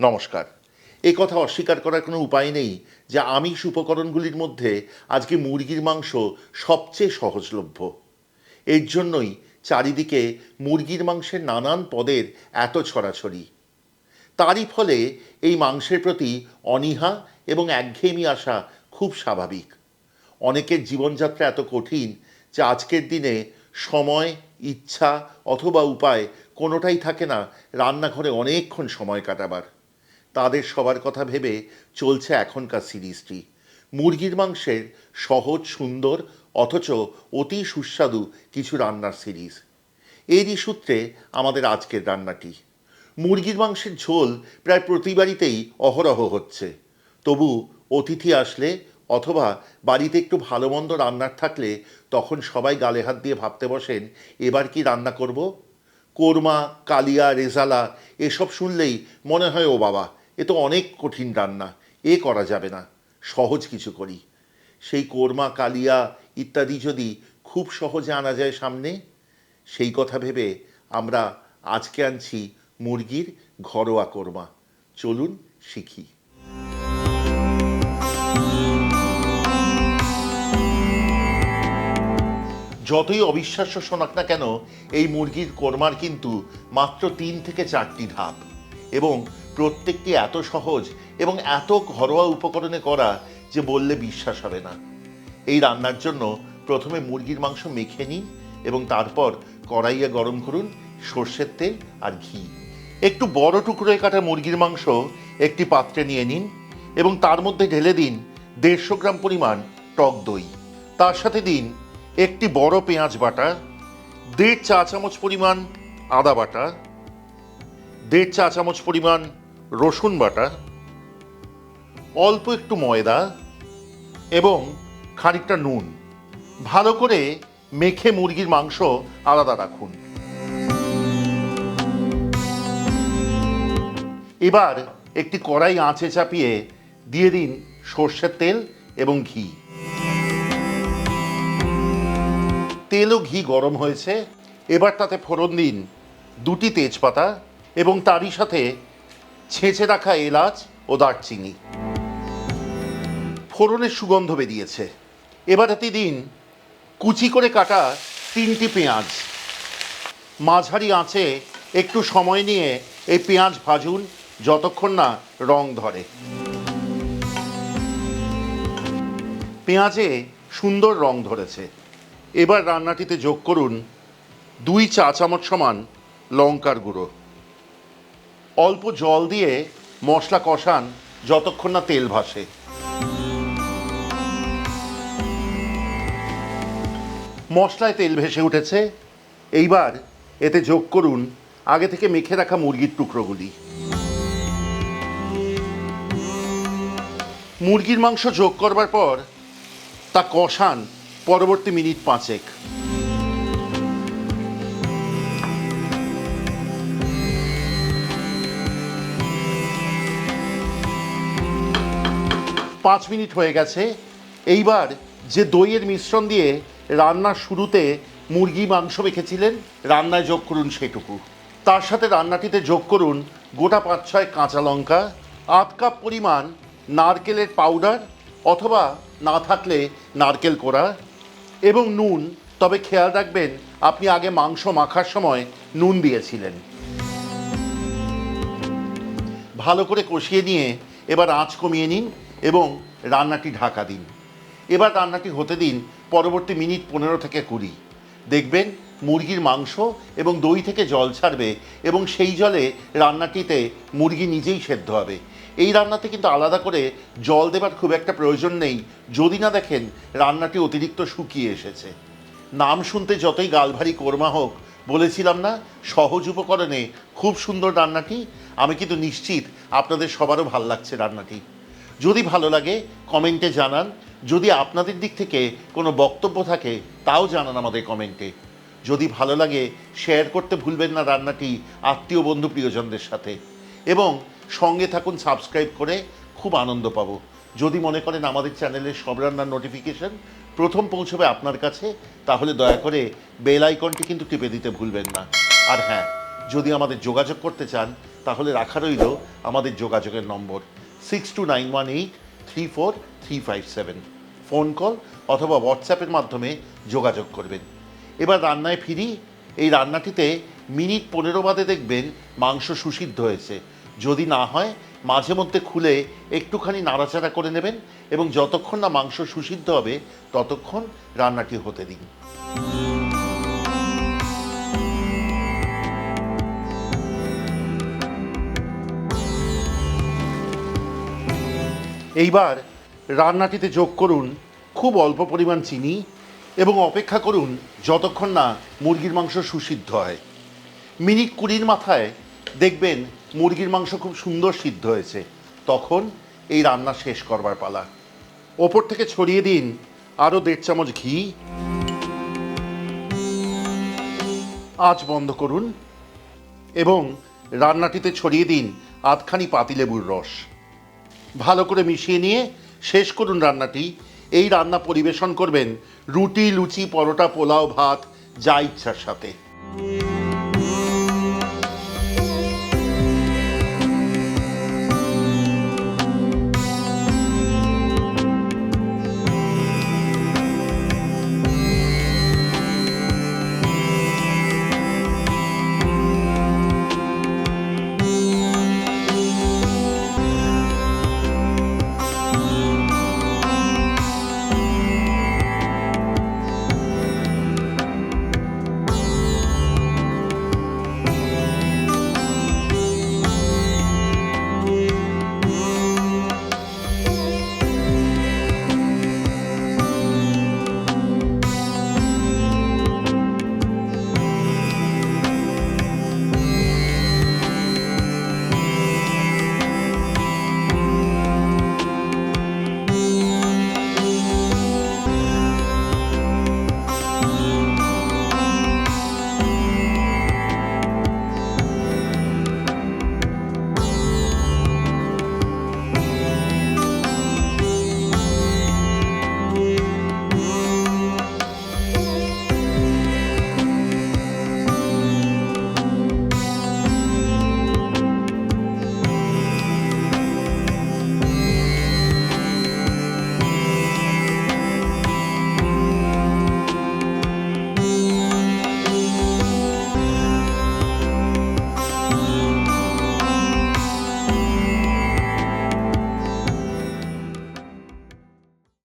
নমস্কার। এই কথা অস্বীকার করার কোনো উপায় নেই যে আমিষ উপকরণগুলির মধ্যে আজকে মুরগির মাংস সবচেয়ে সহজলভ্য। এর জন্যই চারিদিকে মুরগির মাংসের নানান পদের এত ছড়াছড়ি। তারই ফলে এই মাংসের প্রতি অনীহা এবং একঘেয়েমি আসা খুব স্বাভাবিক। অনেকের জীবনযাত্রা এত কঠিন যে আজকের দিনে সময়, ইচ্ছা অথবা উপায় কোনোটাই থাকে না রান্নাঘরে অনেকক্ষণ সময় কাটাবার। তাদের সবার কথা ভেবে চলছে এখনকার সিরিজটি, মুরগির মাংসের সহজ, সুন্দর অথচ অতি সুস্বাদু কিছু রান্নার সিরিজ। এরই সূত্রে আমাদের আজকের রান্নাটি। মুরগির মাংসের ঝোল প্রায় প্রতি বাড়িতেই অহরহ হচ্ছে। তবু অতিথি আসলে অথবা বাড়িতে একটু ভালো মন্দ রান্নার থাকলে তখন সবাই গালে হাত দিয়ে ভাবতে বসেন, এবার কি রান্না করব? কোরমা, কালিয়া, রেজালা এসব শুনলেই মনে হয় ও বাবা, এ তো অনেক কঠিন রান্না, এ করা যাবে না, সহজ কিছু করি। সেই কোরমা, কালিয়া ইত্যাদি যদি খুব সহজে আনা যায় সামনে, সেই কথা ভেবে আমরা আজকে আনছি মুরগির ঘরোয়া কোরমা। চলুন শিখি। যতই অবিশ্বাস্য শোনাক না কেন, এই মুরগির কোরমার কিন্তু মাত্র 3 থেকে 4টি ধাপ, এবং প্রত্যেকটি এত সহজ এবং এত ঘরোয়া উপকরণে করা যে বললে বিশ্বাস হবে না। এই রান্নার জন্য প্রথমে মুরগির মাংস মেখে নিন এবং তারপর কড়াইয়ে গরম করুন সর্ষের তেল আর ঘি। একটু বড় টুকরোয় কাটা মুরগির মাংস একটি পাত্রে নিয়ে নিন এবং তার মধ্যে ঢেলে দিন 150 গ্রাম পরিমাণ টক দই। তার সাথে দিন একটি বড় পেঁয়াজ বাটা, 1.5 চা চামচ পরিমাণ আদা বাটা, 1.5 চা চামচ পরিমাণ রসুন বাটা, অল্প একটু ময়দা এবং খানিকটা নুন। ভালো করে মেখে মুরগির মাংস আলাদা রাখুন। এবার একটি কড়াই আঁচে চাপিয়ে দিয়ে দিন সর্ষের তেল এবং ঘি। তেল ও ঘি গরম হয়েছে, এবার তাতে ফোড়ন দিন 2টি তেজপাতা এবং তারই সাথে ছেঁচে রাখা এলাচ ও দারচিনি। ফোড়নের সুগন্ধ বেরিয়েছে, এবার এতে দিন কুচি করে কাটা 3টি পেঁয়াজ। মাঝারি আঁচে একটু সময় নিয়ে এই পেঁয়াজ ভাজুন যতক্ষণ না রং ধরে। পেঁয়াজে সুন্দর রং ধরেছে, এবার রান্নাটিতে যোগ করুন 2 চা চামচ সমান লঙ্কার গুঁড়ো। অল্প জল দিয়ে মশলা কষান যতক্ষণ না তেল ভাসে। মশলায় তেল ভেসে উঠেছে, এইবার এতে যোগ করুন আগে থেকে মেখে রাখা মুরগির টুকরোগুলি। মুরগির মাংস যোগ করবার পর তা কষান পরবর্তী মিনিট 5। 5 মিনিট হয়ে গেছে। এইবার যে দইয়ের মিশ্রণ দিয়ে রান্নার শুরুতে মুরগি মাংস মেখেছিলেন, রান্নায় যোগ করুন সেটুকু। তার সাথে রান্নাটিতে যোগ করুন গোটা 5-6 কাঁচা লঙ্কা, 1/2 কাপ পরিমাণ নারকেলের পাউডার অথবা না থাকলে নারকেল কোড়া এবং নুন। তবে খেয়াল রাখবেন আপনি আগে মাংস মাখার সময় নুন দিয়েছিলেন। ভালো করে কষিয়ে নিয়ে এবার আঁচ কমিয়ে নিন এবং রান্নাটি ঢাকা দিন। এবার রান্নাটি হতে দিন পরবর্তী মিনিট 15 থেকে 20। দেখবেন মুরগির মাংস এবং দই থেকে জল ছাড়বে এবং সেই জলে রান্নাটিতে মুরগি নিজেই সেদ্ধ হবে। এই রান্নাতে কিন্তু আলাদা করে জল দেবার খুব একটা প্রয়োজন নেই, যদি না দেখেন রান্নাটি অতিরিক্ত শুকিয়ে এসেছে। নাম শুনতে যতই গালভারি কোরমা হোক, বলেছিলাম না সহজ উপকরণে খুব সুন্দর রান্নাটি। আমি কিন্তু নিশ্চিত আপনাদের সবারও ভালো লাগছে রান্নাটি। যদি ভালো লাগে কমেন্টে জানান, যদি আপনাদের দিক থেকে কোনো বক্তব্য থাকে তাও জানান আমাদের কমেন্টে। যদি ভালো লাগে শেয়ার করতে ভুলবেন না রান্নাটি আত্মীয় বন্ধু প্রিয়জনদের সাথে, এবং সঙ্গে থাকুন সাবস্ক্রাইব করে, খুব আনন্দ পাবো। যদি মনে করেন আমাদের চ্যানেলের সব রান্নার নোটিফিকেশন প্রথম পৌঁছবে আপনার কাছে, তাহলে দয়া করে বেল আইকনটি কিন্তু টিপে দিতে ভুলবেন না। আর হ্যাঁ, যদি আমাদের যোগাযোগ করতে চান তাহলে রাখা রইল আমাদের যোগাযোগের নম্বর 6291834357। ফোন কল অথবা হোয়াটসঅ্যাপের মাধ্যমে যোগাযোগ করবেন। এবার রান্নায় ফিরি। এই রান্নাটিতে মিনিট 15 বাদে দেখবেন মাংস সুসিদ্ধ হয়েছে। যদি না হয় মাঝে মধ্যে খুলে একটুখানি নাড়াচাড়া করে নেবেন এবং যতক্ষণ না মাংস সুসিদ্ধ হবে ততক্ষণ রান্নাটি হতে দিন। এইবার রান্নাটিতে যোগ করুন খুব অল্প পরিমাণ চিনি এবং অপেক্ষা করুন যতক্ষণ না মুরগির মাংস সুসিদ্ধ হয়। মিনিট 20 মাথায় দেখবেন মুরগির মাংস খুব সুন্দর সিদ্ধ হয়েছে। তখন এই রান্না শেষ করবার পালা। ওপর থেকে ছড়িয়ে দিন আরও 1.5 চামচ ঘি। আঁচ বন্ধ করুন এবং রান্নাটিতে ছড়িয়ে দিন আধখানি পাতিলেবুর রস। ভালো করে মিশিয়ে নিয়ে শেষ করুন রান্নাটি। এই রান্না পরিবেশন করবেন রুটি, লুচি, পরোটা, পোলাও, ভাত, যা ইচ্ছার সাথে।